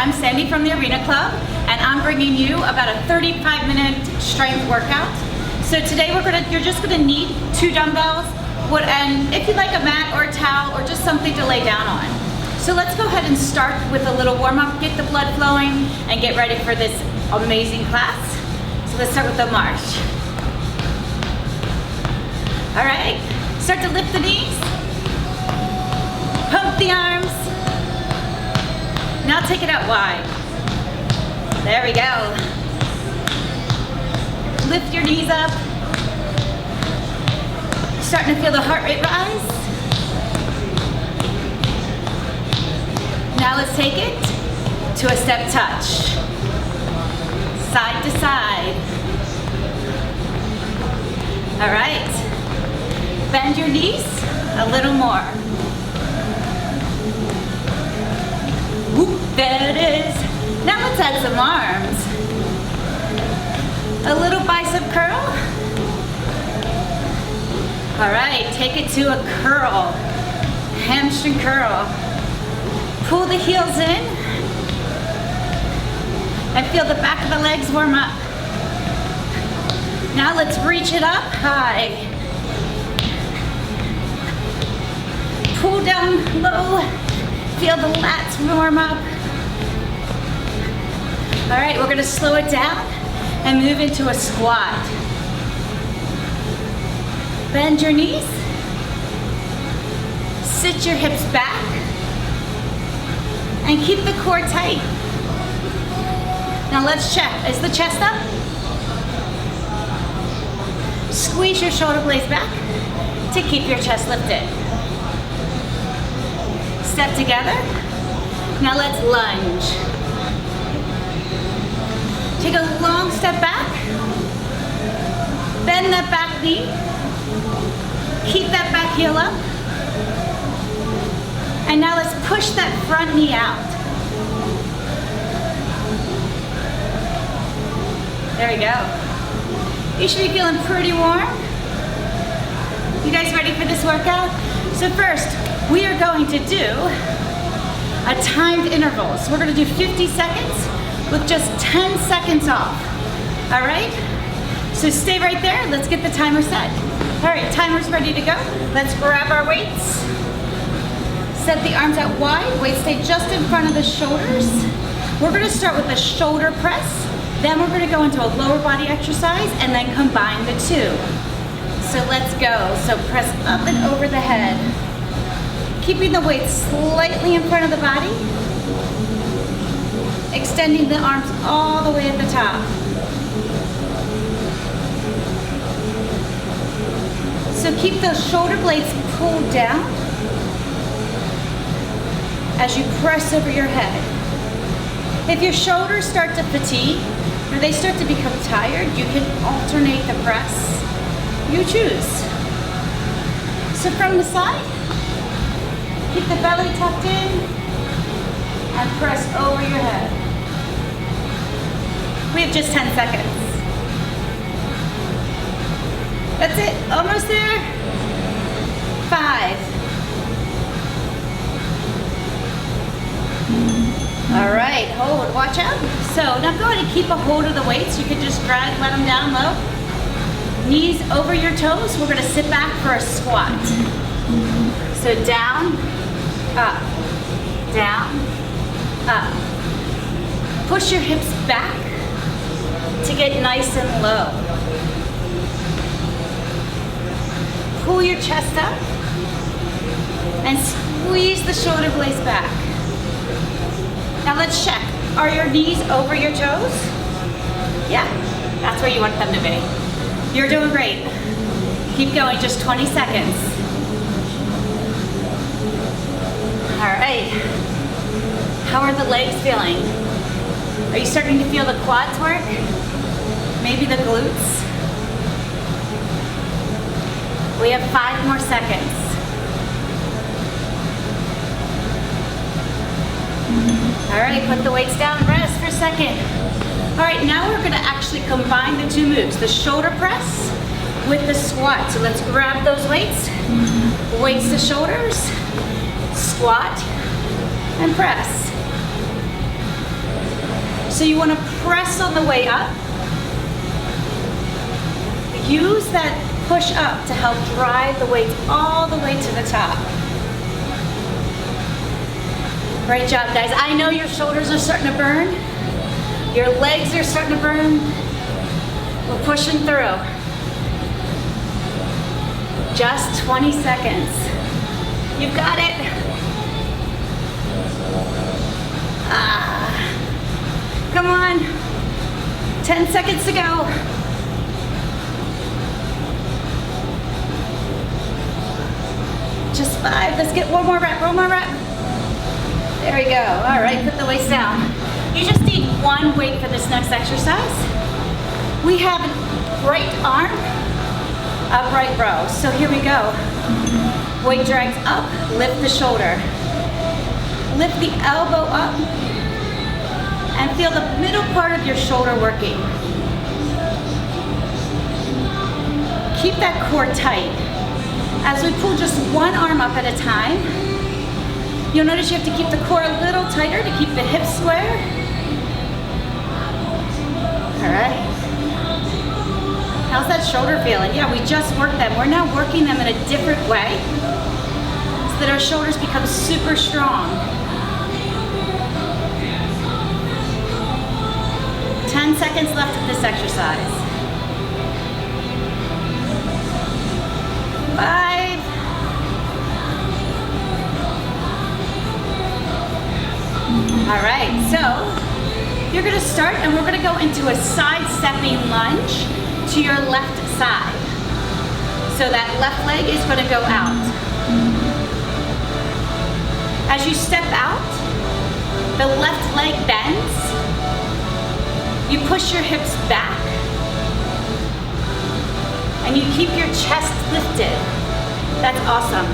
I'm Sandy from the Arena Club, and I'm bringing you about a 35-minute strength workout. So today you're just gonna need 2 dumbbells, and if you'd like a mat or a towel or just something to lay down on. So let's go ahead and start with a little warm-up, get the blood flowing, and get ready for this amazing class. So let's start with the march. All right, start to lift the knees, pump the arms. Now take it out wide. There we go. Lift your knees up. Starting to feel the heart rate rise. Now let's take it to a step touch. Side to side. All right. Bend your knees a little more. Whoop, there it is. Now let's add some arms. A little bicep curl. All right, take it to a curl. Hamstring curl. Pull the heels in. And feel the back of the legs warm up. Now let's reach it up high. Pull down low. Feel the lats warm up. All right, we're gonna slow it down and move into a squat. Bend your knees. Sit your hips back. And keep the core tight. Now let's check. Is the chest up? Squeeze your shoulder blades back to keep your chest lifted. Step together. Now let's lunge. Take a long step back. Bend that back knee. Keep that back heel up. And now let's push that front knee out. There we go. You should be feeling pretty warm. You guys ready for this workout? So first, we are going to do a timed interval. So we're gonna do 50 seconds with just 10 seconds off. All right? So stay right there. Let's get the timer set. All right, timer's ready to go. Let's grab our weights. Set the arms out wide. Weights stay just in front of the shoulders. We're gonna start with a shoulder press. Then we're gonna go into a lower body exercise and then combine the two. So let's go. So press up and over the head. Keeping the weight slightly in front of the body. Extending the arms all the way at the top. So keep those shoulder blades pulled down as you press over your head. If your shoulders start to fatigue or they start to become tired, you can alternate the press. You choose. So from the side, keep the belly tucked in and press over your head. We have just 10 seconds. That's it, almost there. 5. All right, hold, watch out. So now go ahead and keep a hold of the weights. You can just drag, let them down low. Knees over your toes. We're gonna sit back for a squat. So down, up, down, up. Push your hips back to get nice and low. Pull your chest up and squeeze the shoulder blades back. Now let's check. Are your knees over your toes? Yeah, that's where you want them to be. You're doing great. Keep going, just 20 seconds. All right. How are the legs feeling? Are you starting to feel the quads work? Maybe the glutes? We have 5 more seconds. All right, put the weights down, rest for a second. All right, now we're gonna actually combine the 2 moves, the shoulder press with the squat. So let's grab those weights, weights to shoulders, squat, and press. So you want to press on the way up. Use that push up to help drive the weight all the way to the top. Great job, guys. I know your shoulders are starting to burn. Your legs are starting to burn. We're pushing through. Just 20 seconds. You've got it. Come on. 10 seconds to go. Just 5. Let's get one more rep, one more rep. There we go. All right, put the weights down. You just need one weight for this next exercise. We have right arm, upright row. So here we go. Weight drags up, lift the shoulder. Lift the elbow up and feel the middle part of your shoulder working. Keep that core tight. As we pull just one arm up at a time, you'll notice you have to keep the core a little tighter to keep the hips square. All right. How's that shoulder feeling? Yeah, we just worked them. We're now working them in a different way so that our shoulders become super strong. 10 seconds left of this exercise. 5. All right, so you're gonna start and we're gonna go into a side-stepping lunge to your left side. So that left leg is gonna go out. As you step out, the left leg bends. You push your hips back. And you keep your chest lifted. That's awesome.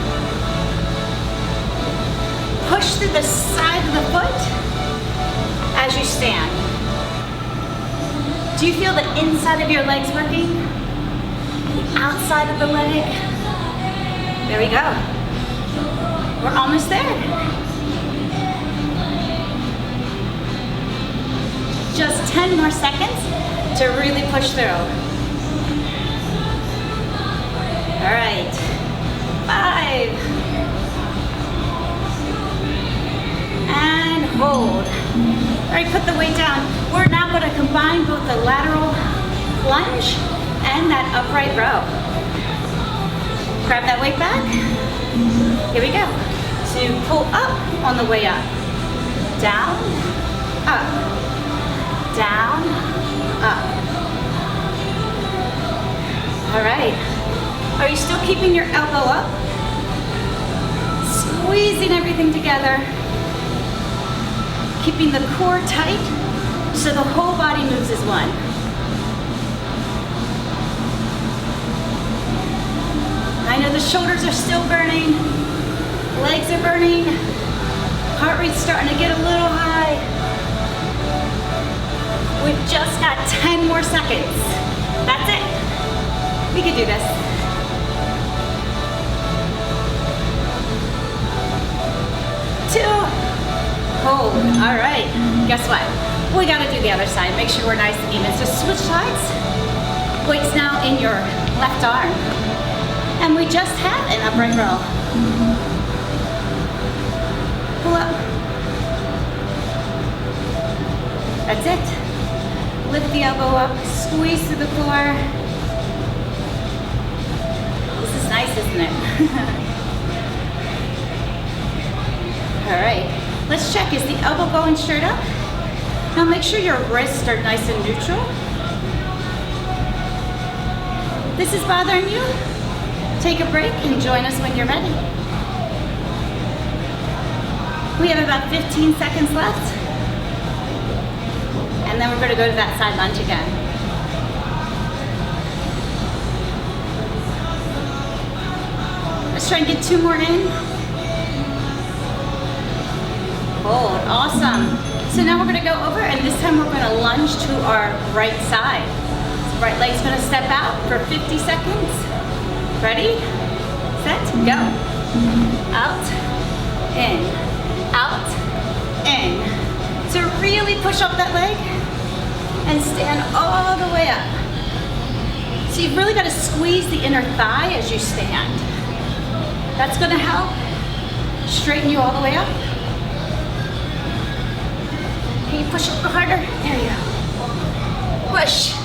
Push through the side of the foot as you stand. Do you feel the inside of your legs working? The outside of the leg? There we go. We're almost there. Just 10 more seconds to really push through. All right, 5. And hold. All right, put the weight down. We're now gonna combine both the lateral lunge and that upright row. Grab that weight back. Here we go. So you pull up on the way up. Down, up. Down, up. All right. Are you still keeping your elbow up? Squeezing everything together. Keeping the core tight so the whole body moves as one. I know the shoulders are still burning. Legs are burning. Heart rate's starting to get a little high. We've just got 10 more seconds. That's it. We can do this. 2. Hold. All right. Guess what? We got to do the other side. Make sure we're nice and even. So switch sides. Weights now in your left arm. And we just had an upright row. Pull up. That's it. Lift the elbow up, squeeze through the core. This is nice, isn't it? All right, let's check. Is the elbow going straight up? Now make sure your wrists are nice and neutral. If this is bothering you, take a break and join us when you're ready. We have about 15 seconds left. And then we're going to go to that side lunge again. Let's try and get 2 more in. Hold, awesome. So now we're going to go over and this time we're going to lunge to our right side. So right leg's going to step out for 50 seconds. Ready, set, go. Out, in, out, in. So really push up that leg. and stand all the way up. So you've really got to squeeze the inner thigh as you stand. That's going to help straighten you all the way up. Can you push a little harder? There you go. Push.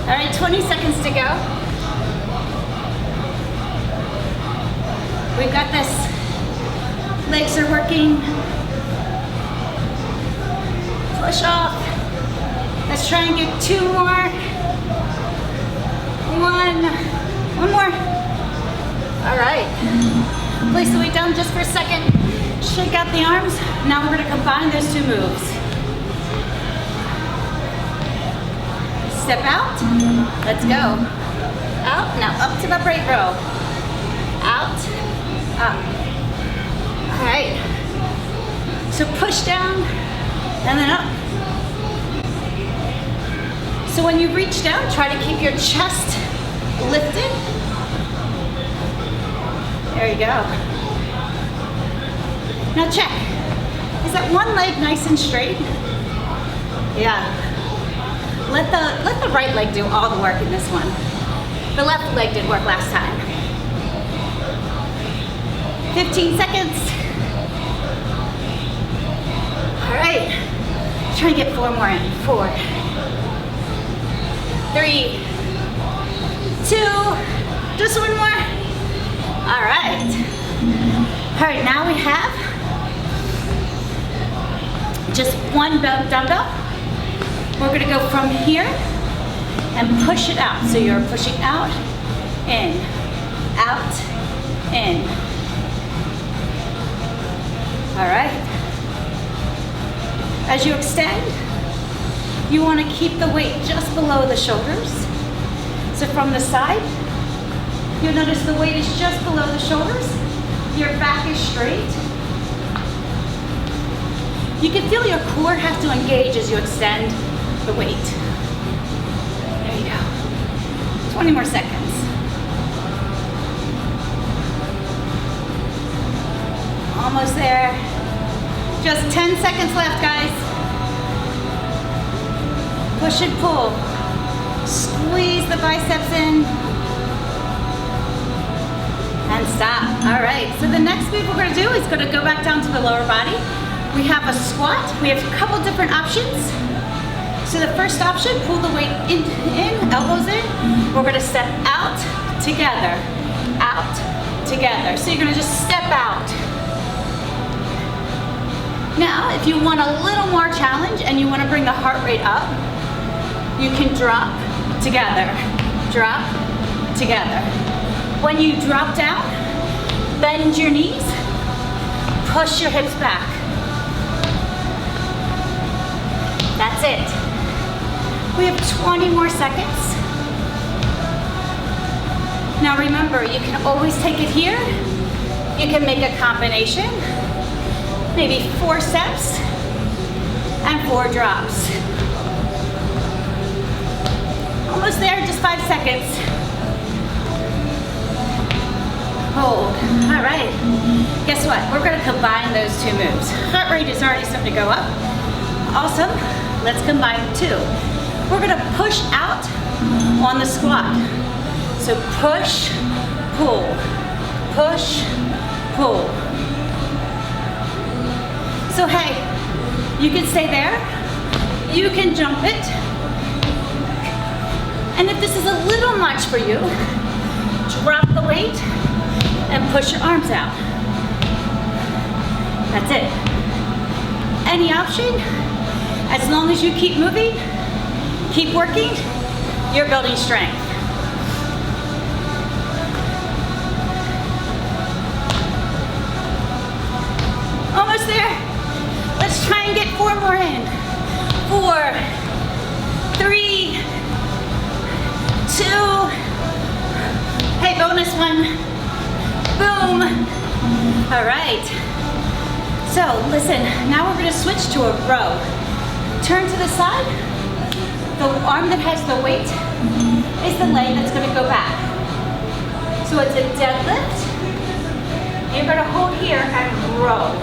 All right, 20 seconds to go. We've got this. Legs are working. Push off. Let's try and get 2 more. 1 more. All right. Place the weight down just for a second. Shake out the arms. Now we're gonna combine those 2 moves. Step out. Let's go. Out. Now up to the right row. Out. Up. All right. So push down and then up. So when you reach down, try to keep your chest lifted. There you go. Now check. Is that one leg nice and straight? Yeah. Let the right leg do all the work in this one. The left leg did work last time. 15 seconds. All right. Try and get 4 more in. 4, 3, 2, just 1 more. All right. All right, now we have just 1 dumbbell. We're gonna go from here and push it out. So you're pushing out, in, out, in. All right. As you extend, you wanna keep the weight just below the shoulders. So from the side, you'll notice the weight is just below the shoulders. Your back is straight. You can feel your core have to engage as you extend the weight. There you go. 20 more seconds. Almost there. Just 10 seconds left, guys. Push and pull. Squeeze the biceps in. And stop. All right, so the next move we're gonna do is gonna go back down to the lower body. We have a squat. We have a couple different options. So the first option, pull the weight in, elbows in. We're gonna step out, together, out, together. So you're gonna just step out. Now, if you want a little more challenge and you wanna bring the heart rate up, you can drop, together, drop, together. When you drop down, bend your knees, push your hips back. That's it. We have 20 more seconds. Now remember, you can always take it here. You can make a combination, maybe 4 steps and 4 drops. Almost there, just 5 seconds. Hold. All right. Guess what? We're gonna combine those 2 moves. Heart rate is already starting to go up. Awesome. Let's combine 2. We're gonna push out on the squat. So push, pull, push, pull. So hey, you can stay there. You can jump it. And if this is a little much for you, drop the weight and push your arms out. That's it. Any option, as long as you keep moving, keep working, you're building strength. Almost there. Let's try and get 4 more in. 4, 3, 2, hey, bonus 1. Boom. All right. So listen, now we're gonna switch to a row. Turn to the side. The arm that has the weight is the leg that's gonna go back. So it's a deadlift. You're gonna hold here and row.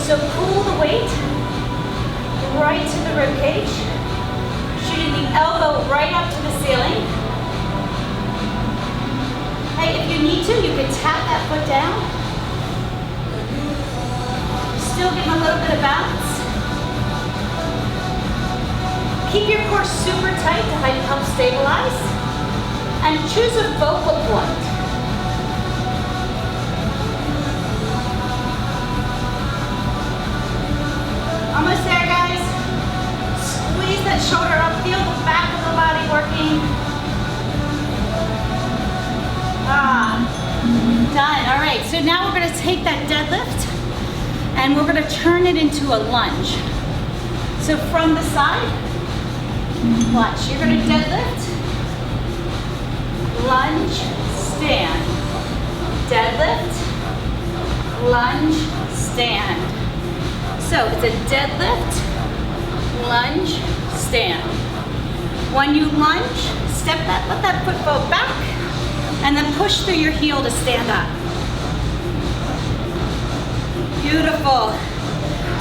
So pull the weight right to the rib cage, shooting the elbow right up to the ceiling. Hey, if you need to, you can tap that foot down. Still getting a little bit of balance. Keep your core super tight to help stabilize. And choose a focal point. Almost there, guys. Squeeze that shoulder up. Feel the back of the body working. Done. All right, so now we're going to take that deadlift and we're going to turn it into a lunge. So from the side, watch. You're going to deadlift, lunge, stand. Deadlift, lunge, stand. So it's a deadlift, lunge, stand. When you lunge, let that foot go back, and then push through your heel to stand up. Beautiful.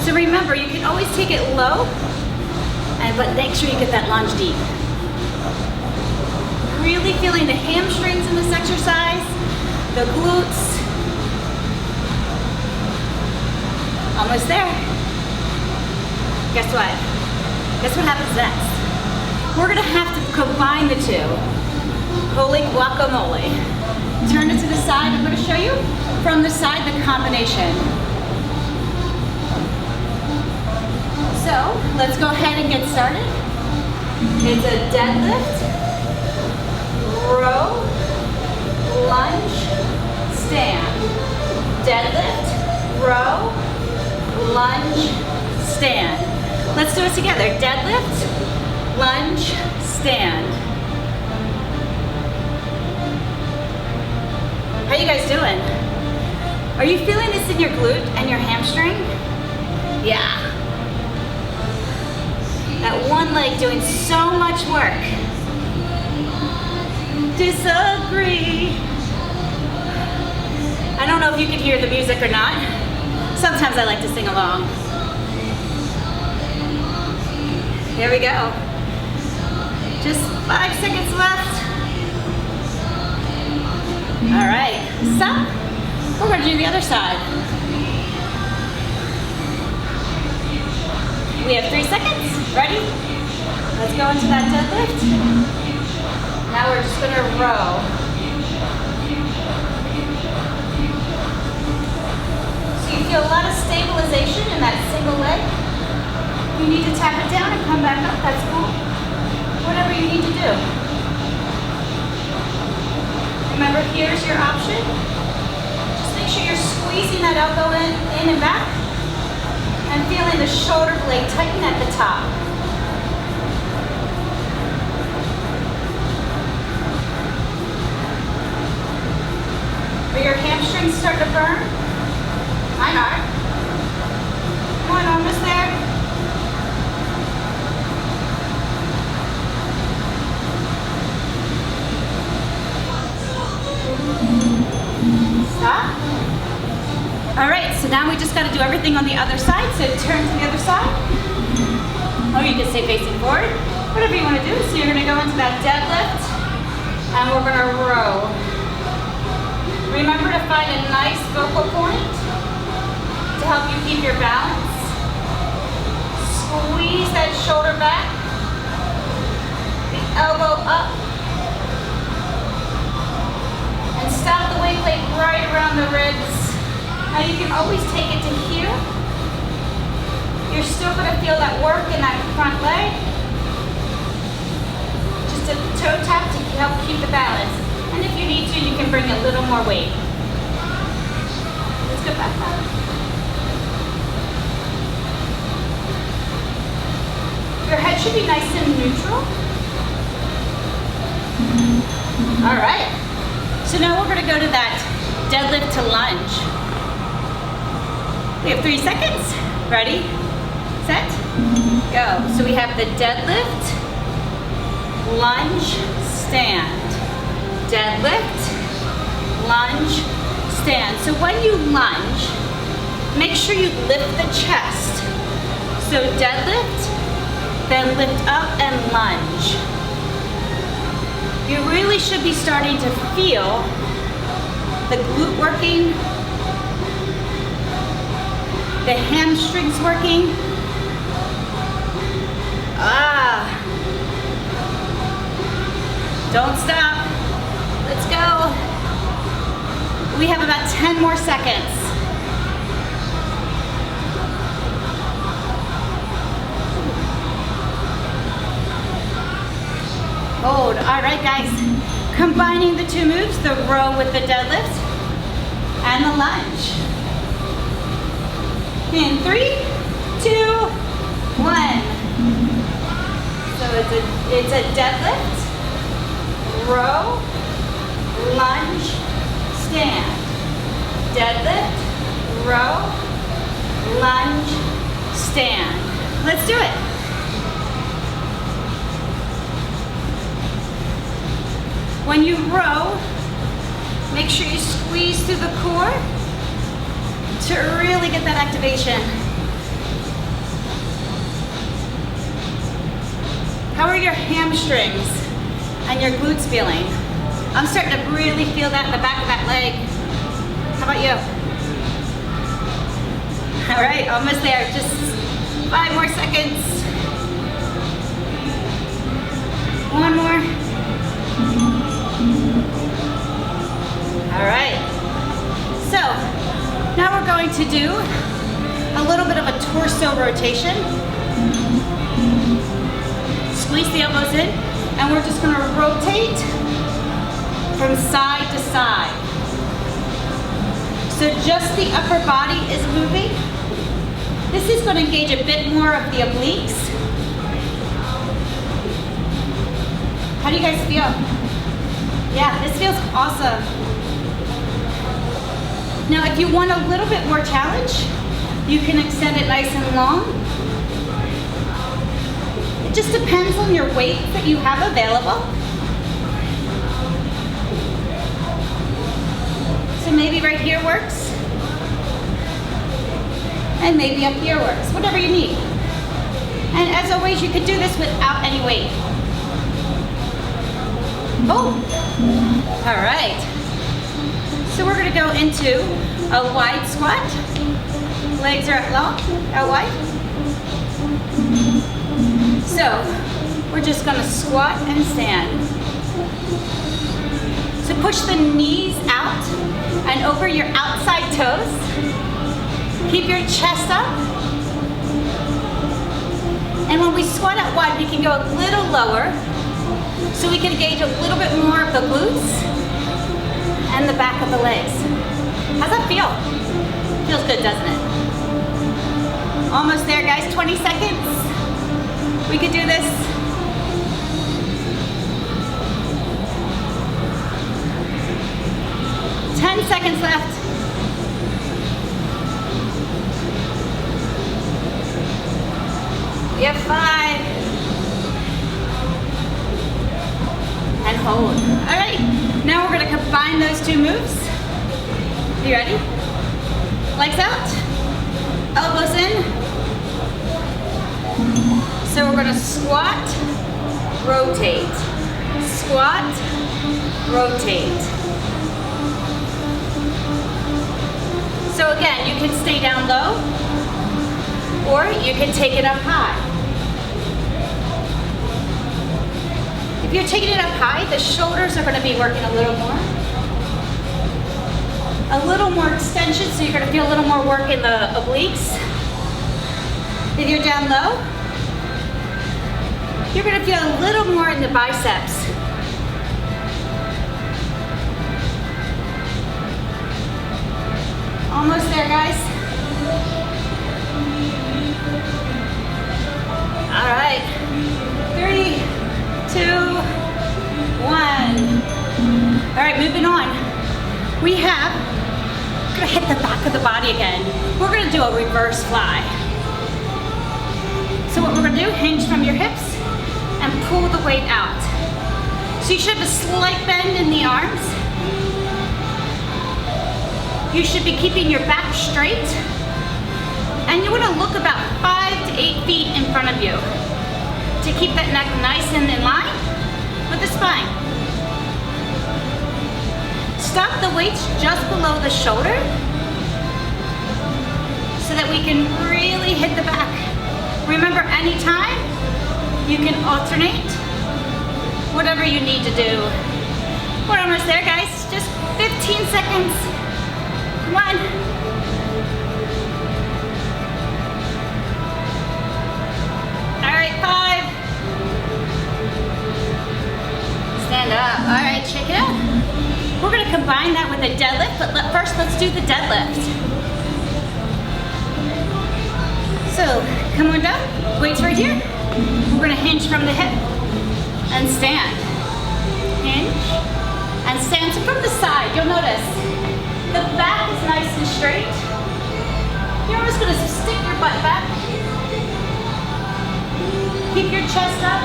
So remember, you can always take it low, but make sure you get that lunge deep. Really feeling the hamstrings in this exercise, the glutes. Almost there. Guess what? Guess what happens next? We're gonna have to combine the two. Holy guacamole. Turn it to the side. I'm gonna show you from the side the combination. So let's go ahead and get started. It's a deadlift, row, lunge, stand. Deadlift, row, lunge, stand. Let's do it together. Deadlift, lunge, stand. How you guys doing? Are you feeling this in your glute and your hamstring? Yeah. That one leg doing so much work. Disagree. I don't know if you can hear the music or not. Sometimes I like to sing along. Here we go. Just 5 seconds left. All right, stop. We're gonna do the other side. We have 3 seconds. Ready? Let's go into that deadlift. Now we're just gonna row. So you feel a lot of stabilization in that single leg. You need to tap it down and come back up, that's cool. Whatever you need to do. Remember, here's your option. Just make sure you're squeezing that elbow in and back and feeling the shoulder blade tighten at the top. Are your hamstrings starting to burn? Mine are. Come on, almost there. Stop. All right, so now we just got to do everything on the other side. So turn to the other side. Or you can stay facing forward. Whatever you want to do. So you're going to go into that deadlift. And we're going to row. Remember to find a nice focal point to help you keep your balance. Squeeze that shoulder back. The elbow up. And stop the weight plate right around the ribs. Now you can always take it to here. You're still going to feel that work in that front leg. Just a toe tap to help keep the balance. And if you need to, you can bring a little more weight. Let's go back up. Your head should be nice and neutral. All right. So now we're going to go to that deadlift to lunge. We have 3 seconds. Ready, set, go. So we have the deadlift, lunge, stand. Deadlift, lunge, stand. So when you lunge, make sure you lift the chest. So deadlift, then lift up and lunge. You really should be starting to feel the glute working, the hamstrings working. Don't stop. Let's go. We have about 10 more seconds. Hold. All right, guys. Combining the two moves, the row with the deadlift and the lunge. In 3, 2, 1. So it's a deadlift, row, lunge, stand. Deadlift, row, lunge, stand. Let's do it. When you row, make sure you squeeze through the core to really get that activation. How are your hamstrings and your glutes feeling? I'm starting to really feel that in the back of that leg. How about you? All right, almost there. Just 5 more seconds. 1 more. All right. So now we're going to do a little bit of a torso rotation. Squeeze the elbows in, and we're just going to rotate from side to side. So just the upper body is moving. This is going to engage a bit more of the obliques. How do you guys feel? Yeah, this feels awesome. Now, if you want a little bit more challenge, you can extend it nice and long. It just depends on your weight that you have available. So maybe right here works. And maybe up here works, whatever you need. And as always, you could do this without any weight. Oh, all right. So we're gonna go into a wide squat. Legs are out wide. So we're just gonna squat and stand. So push the knees out and over your outside toes. Keep your chest up. And when we squat out wide, we can go a little lower so we can engage a little bit more of the glutes and the back of the legs. How's that feel? Feels good, doesn't it? Almost there, guys. 20 seconds. We could do this. Ten seconds left. We have 5. And hold. All right, now we're gonna combine those two moves. You ready? Legs out, elbows in. So we're gonna squat, rotate, squat, rotate. So again, you can stay down low, or you can take it up high. If you're taking it up high, the shoulders are going to be working a little more extension, so you're going to feel a little more work in the obliques. If you're down low, you're going to feel a little more in the biceps. Almost there, guys. All right. 3, 2, 1. All right, moving on. We're gonna hit the back of the body again. We're gonna do a reverse fly. So what we're gonna do, hinge from your hips and pull the weight out. So you should have a slight bend in the arms. You should be keeping your back straight And you want to look about 5 to 8 feet in front of you to keep that neck nice and in line with the spine. Stop the weights just below the shoulder so that we can really hit the back. Remember, anytime you can alternate whatever you need to do. We're almost there, guys. Just 15 seconds. Come on. All right, 5. Stand up. All right, shake it out. We're gonna combine that with a deadlift, but first let's do the deadlift. So, come on down, weights right here. We're gonna hinge from the hip and stand. Hinge and stand. So from the side, you'll notice the back is nice and straight. You're almost gonna stick your butt back. Keep your chest up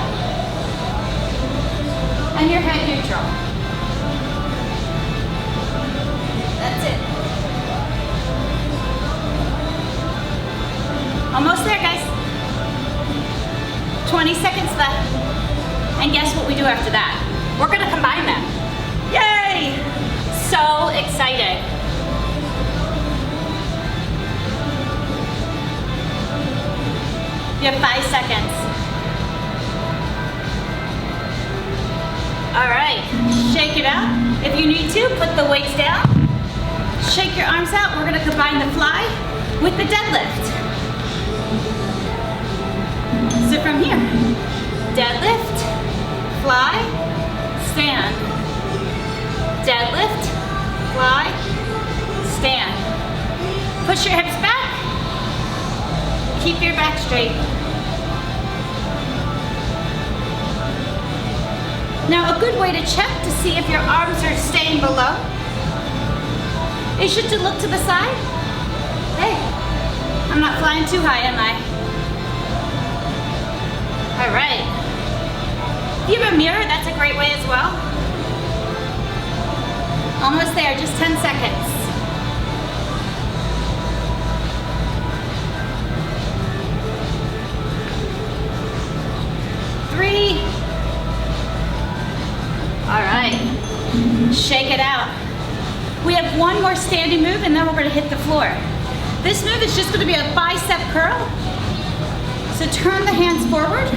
and your head neutral. That's it. Almost there, guys. 20 seconds left. And guess what we do after that? We're gonna combine them. Yay! So excited. You have 5 seconds. All right, shake it out. If you need to, put the weights down. Shake your arms out. We're gonna combine the fly with the deadlift. So from here, deadlift, fly, stand. Deadlift, fly, stand. Push your hips back. Keep your back straight. Now, a good way to check to see if your arms are staying below is just to look to the side. Hey, I'm not flying too high, am I? All right. If you have a mirror, that's a great way as well. Almost there, just 10 seconds. Three. All right, shake it out. We have one more standing move and then we're gonna hit the floor. This move is just gonna be a bicep curl. So turn the hands forward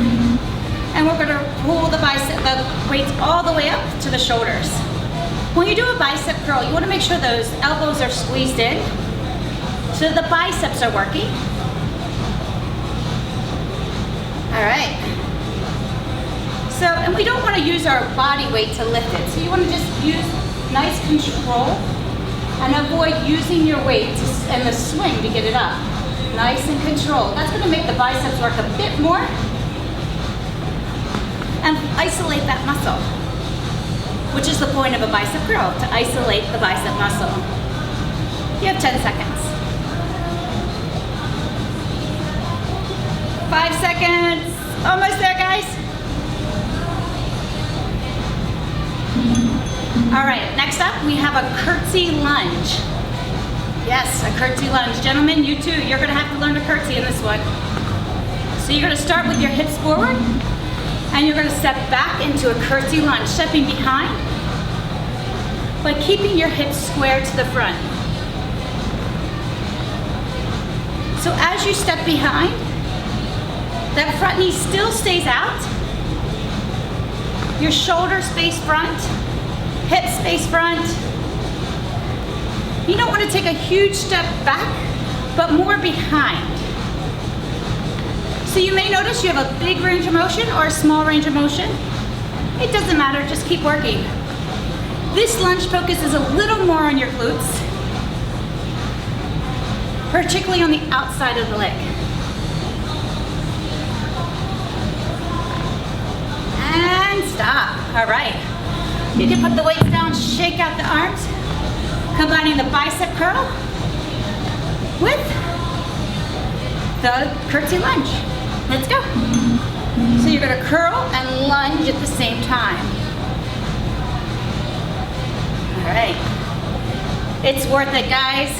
and we're gonna pull the weights all the way up to the shoulders. When you do a bicep curl, you wanna make sure those elbows are squeezed in so the biceps are working. All right. So, and we don't want to use our body weight to lift it. So you want to just use nice control and avoid using your weight and the swing to get it up. Nice and controlled. That's going to make the biceps work a bit more and isolate that muscle, which is the point of a bicep curl, to isolate the bicep muscle. You have 10 seconds. 5 seconds. Almost there, guys. All right, next up, we have a curtsy lunge. Yes, a curtsy lunge. Gentlemen, you too, you're gonna have to learn to curtsy in this one. So you're gonna start with your hips forward, and you're gonna step back into a curtsy lunge, stepping behind, but keeping your hips square to the front. So as you step behind, that front knee still stays out. Your shoulders face front, hips face front. You don't want to take a huge step back, but more behind. So you may notice you have a big range of motion or a small range of motion. It doesn't matter, just keep working. This lunge focuses a little more on your glutes, particularly on the outside of the leg. And stop. All right. You can put the weights down, shake out the arms, combining the bicep curl with the curtsy lunge. Let's go. So you're gonna curl and lunge at the same time. All right. It's worth it, guys.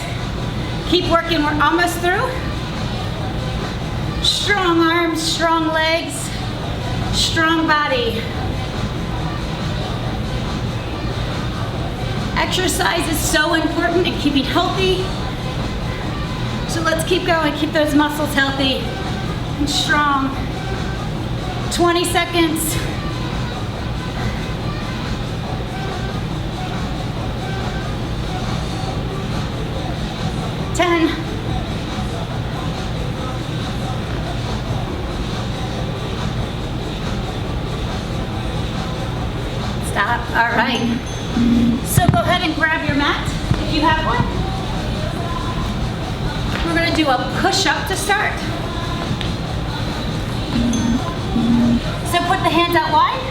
Keep working, we're almost through. Strong arms, strong legs, strong body. Exercise is so important in keeping healthy. So let's keep going, keep those muscles healthy and strong. 20 seconds. 10. Stop. All right. So go ahead and grab your mat if you have one. We're going to do a push-up to start. So put the hands out wide.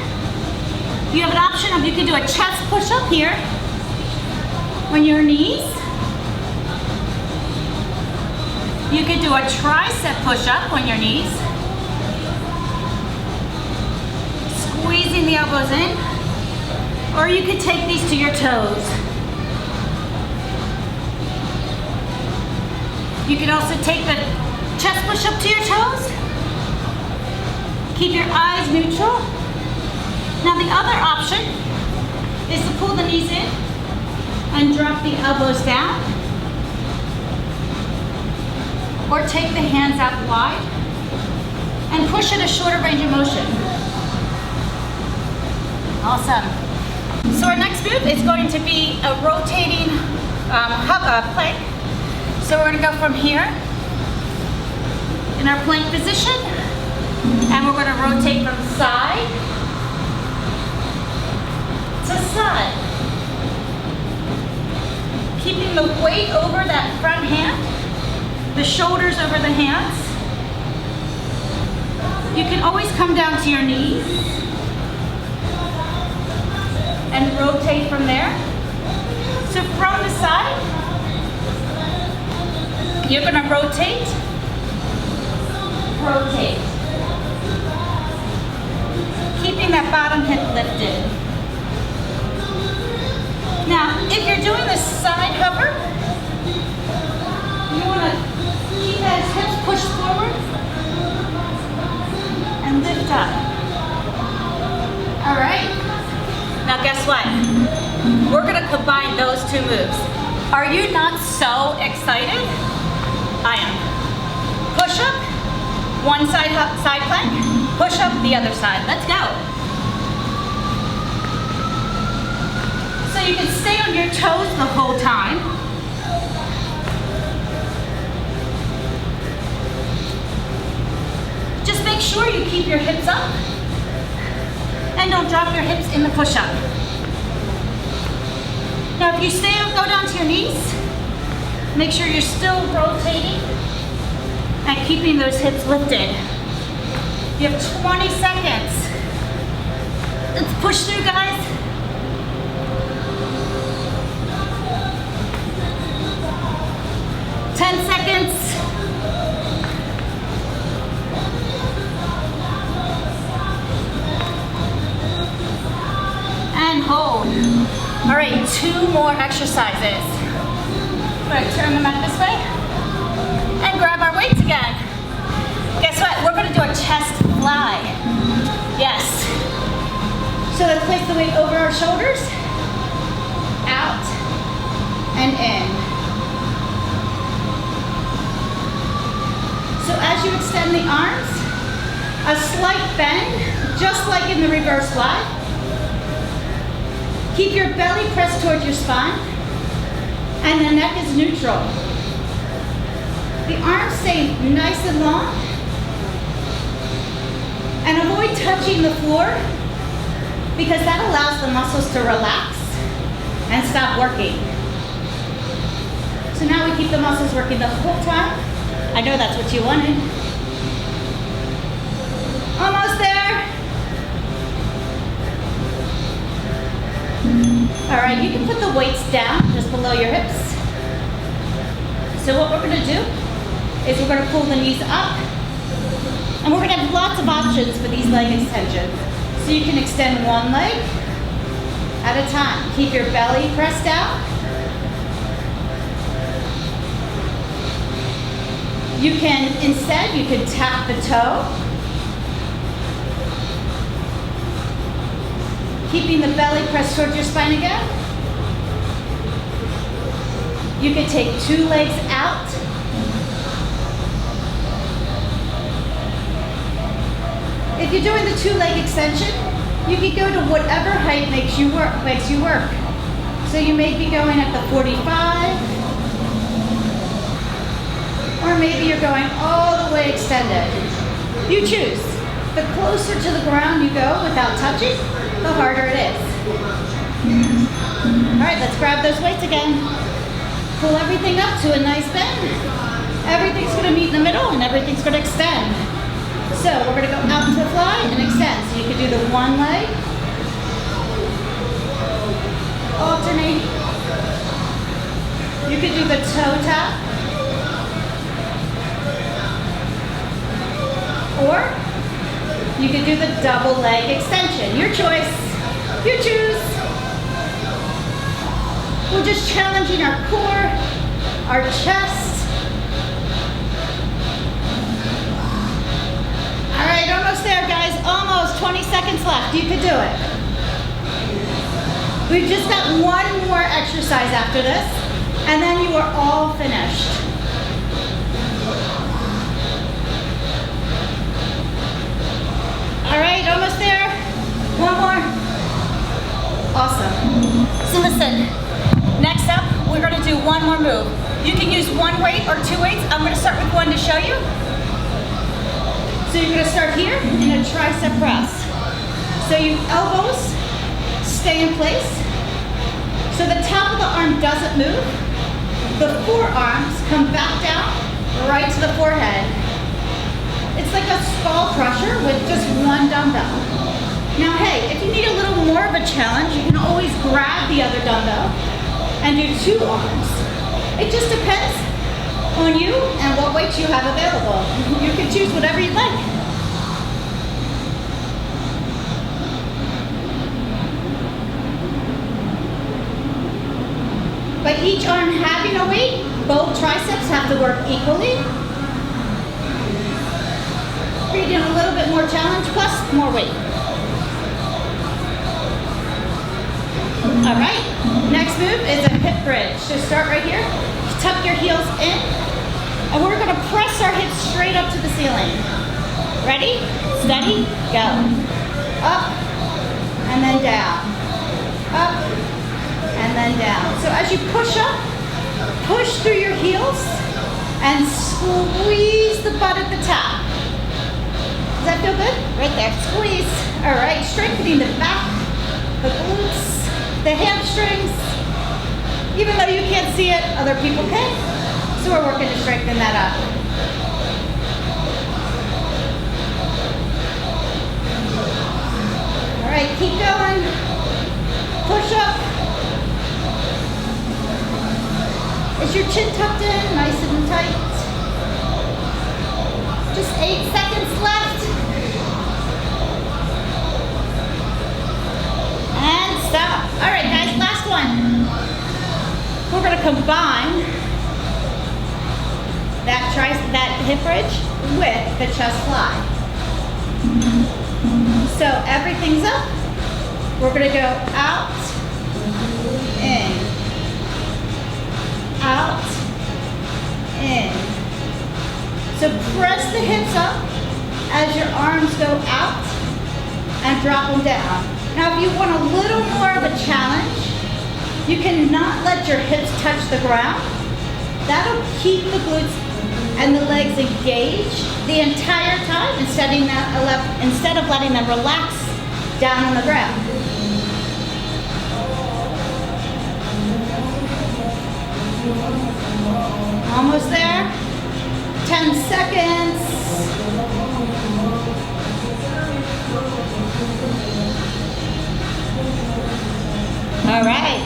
You have an option of, you can do a chest push-up here on your knees. You could do a tricep push-up on your knees. Squeezing the elbows in. Or you could take these to your toes. You can also take the chest push-up to your toes. Keep your eyes neutral. Now the other option is to pull the knees in and drop the elbows down. Or take the hands out wide and push at a shorter range of motion. Awesome. So our next move is going to be a rotating plank. So we're going to go from here in our plank position, and we're going to rotate from side to side. Keeping the weight over that front hand, the shoulders over the hands. You can always come down to your knees and rotate from there. So from the side, you're going to rotate, rotate. Keeping that bottom hip lifted. Now, if you're doing the side hover, you want to keep those hips pushed forward and lift up. All right. Now guess what? We're going to combine those two moves. Are you not so excited? I am. Push up, one side plank, push up the other side. Let's go. So you can stay on your toes the whole time. Just make sure you keep your hips up and don't drop your hips in the push-up. Now if you go down to your knees, make sure you're still rotating and keeping those hips lifted. You have 20 seconds. Let's push through, guys. Seconds. And hold. All right, 2 more exercises. We're going to turn the mat this way and grab our weights again. Guess what? We're going to do a chest fly. Yes. So let's place the weight over our shoulders, out and in. So as you extend the arms, a slight bend, just like in the reverse fly. Keep your belly pressed towards your spine, and the neck is neutral. The arms stay nice and long, and avoid touching the floor, because that allows the muscles to relax and stop working. So now we keep the muscles working the whole time. I know that's what you wanted. Almost there. All right, you can put the weights down just below your hips. So what we're gonna do is we're gonna pull the knees up, and we're gonna have lots of options for these leg extensions. So you can extend one leg at a time. Keep your belly pressed out. You can tap the toe, keeping the belly pressed towards your spine again. You can take 2 legs out. If you're doing the 2-leg extension, you can go to whatever height makes you work. So you may be going at the 45, or maybe you're going all the way extended. You choose. The closer to the ground you go without touching, the harder it is. All right, let's grab those weights again. Pull everything up to a nice bend. Everything's gonna meet in the middle and everything's gonna extend. So we're gonna go out into the fly and extend. So you can do the 1 leg, alternate. You could do the toe tap, or you could do the double leg extension. Your choice. You choose. We're just challenging our core, our chest. All right, almost there, guys. Almost 20 seconds left. You could do it. We've just got 1 more exercise after this, and then you are all finished. All right, almost there. 1 more. Awesome. So listen, next up, we're gonna do 1 more move. You can use 1 weight or 2 weights. I'm gonna start with 1 to show you. So you're gonna start here in a tricep press. So your elbows stay in place. So the top of the arm doesn't move. The forearms come back down right to the forehead. It's like a skull crusher with just 1 dumbbell. Now hey, if you need a little more of a challenge, you can always grab the other dumbbell and do 2 arms. It just depends on you and what weights you have available. You can choose whatever you'd like. By each arm having a weight, both triceps have to work equally. Creating a little bit more challenge plus more weight. All right, next move is a hip bridge. So start right here, tuck your heels in, and we're gonna press our hips straight up to the ceiling. Ready, steady, go. Up, and then down. Up, and then down. So as you push up, push through your heels, and squeeze the butt at the top. Does that feel good? Right there, squeeze. All right, strengthening the back, the glutes, the hamstrings. Even though you can't see it, other people can. So we're working to strengthen that up. All right, keep going. Push up. Is your chin tucked in, nice and tight? Just 8 seconds left. And stop. All right, guys, last one. We're gonna combine that hip bridge with the chest fly. So everything's up. We're gonna go out, in, out, in. So press the hips up as your arms go out and drop them down. Now if you want a little more of a challenge, you cannot let your hips touch the ground. That'll keep the glutes and the legs engaged the entire time instead of letting them relax down on the ground. Almost there. 10 seconds. All right,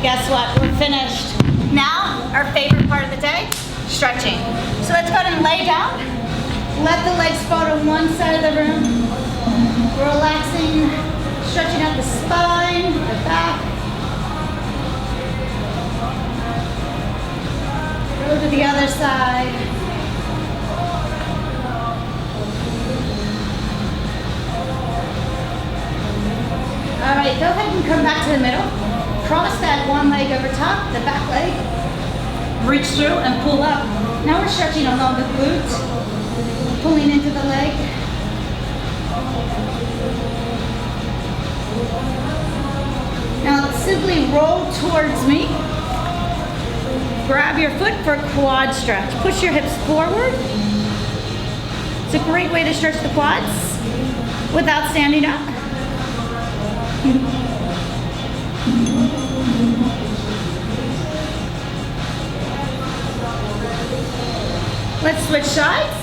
guess what? We're finished. Now, our favorite part of the day, stretching. So let's go ahead and lay down. Let the legs fall to one side of the room. Relaxing, stretching out the spine, the back. Go to the other side. go ahead and come back to the middle. Cross that one leg over top, the back leg. Reach through and pull up. Now we're stretching along the glute, pulling into the leg. Now simply roll towards me. Grab your foot for a quad stretch. Push your hips forward. It's a great way to stretch the quads without standing up. Let's switch sides.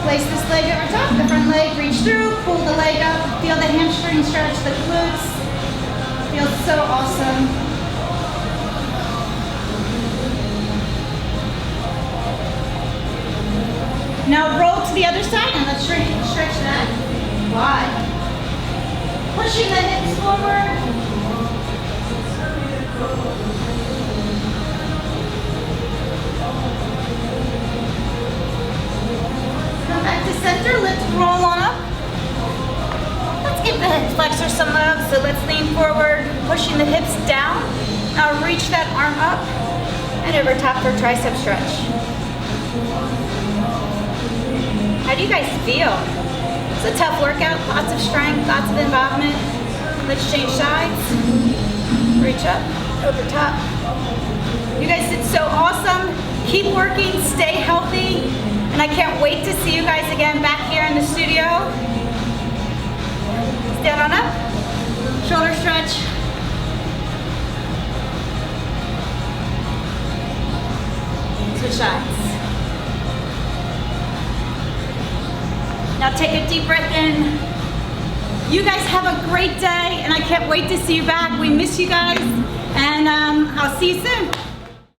Place this leg over top, the front leg, reach through, pull the leg up, feel the hamstring stretch, the glutes. Feels so awesome. Now roll to the other side and let's stretch that wide. Pushing the hips forward. Come back to center, let's roll on up. Let's give the hip flexor some love, so let's lean forward, pushing the hips down. Now reach that arm up and over top for tricep stretch. How do you guys feel? It's a tough workout, lots of strength, lots of involvement. Let's change sides. Reach up, over top. You guys did so awesome. Keep working, stay healthy, and I can't wait to see you guys again back here in the studio. Stand on up, shoulder stretch. Switch sides. Now take a deep breath in. You guys have a great day, and I can't wait to see you back. We miss you guys, and I'll see you soon.